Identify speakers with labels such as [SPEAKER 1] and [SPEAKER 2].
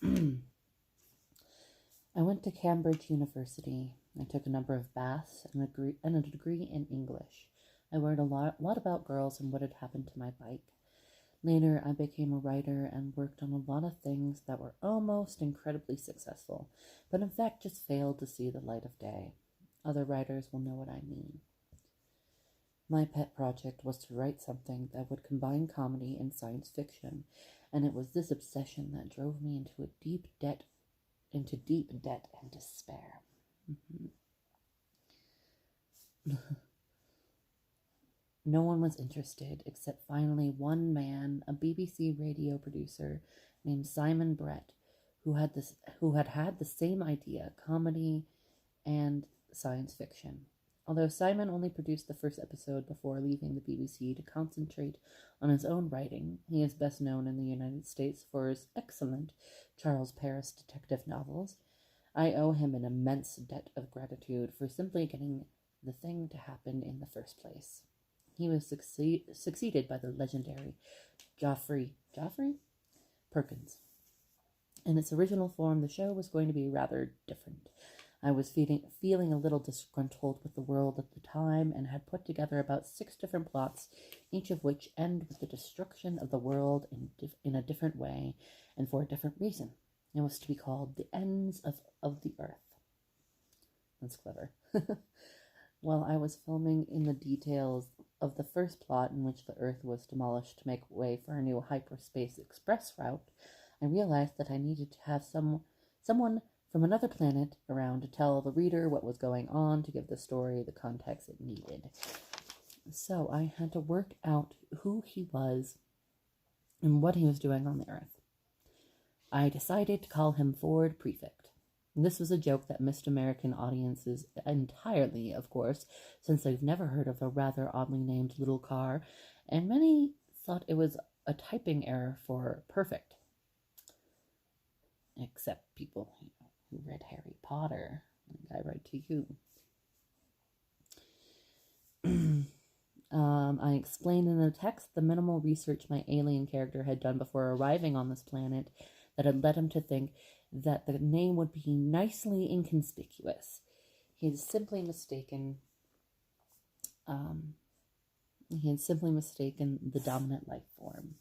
[SPEAKER 1] I went to Cambridge University. I took a number of baths and a degree in English. I learned a lot about girls and what had happened to my bike. Later, I became a writer and worked on a lot of things that were almost incredibly successful, but in fact just failed to see the light of day. Other writers will know what I mean. My pet project was to write something that would combine comedy and science fiction, and it was this obsession that drove me into deep debt and despair. No one was interested except finally one man, a BBC radio producer named Simon Brett, who had had the same idea, comedy and science fiction. Although Simon only produced the first episode before leaving the BBC to concentrate on his own writing, he is best known in the United States for his excellent Charles Paris detective novels. I owe him an immense debt of gratitude for simply getting the thing to happen in the first place. He was succeeded by the legendary Geoffrey Perkins. In its original form, the show was going to be rather different. I was feeling a little disgruntled with the world at the time and had put together about 6 different plots, each of which end with the destruction of the world in a different way and for a different reason. It was to be called The Ends of the Earth. That's clever. While I was filming in the details of the first plot in which the Earth was demolished to make way for a new hyperspace express route, I realized that I needed to have someone from another planet around to tell the reader what was going on, to give the story the context it needed. So I had to work out who he was and what he was doing on the Earth. I decided to call him Ford Prefect. This was a joke that missed American audiences entirely, of course, since they've never heard of a rather oddly named little car, and many thought it was a typing error for perfect. Except people who read Harry Potter, like I write to you. I explained in the text the minimal research my alien character had done before arriving on this planet that had led him to think that the name would be nicely inconspicuous. He had simply mistaken the dominant life form.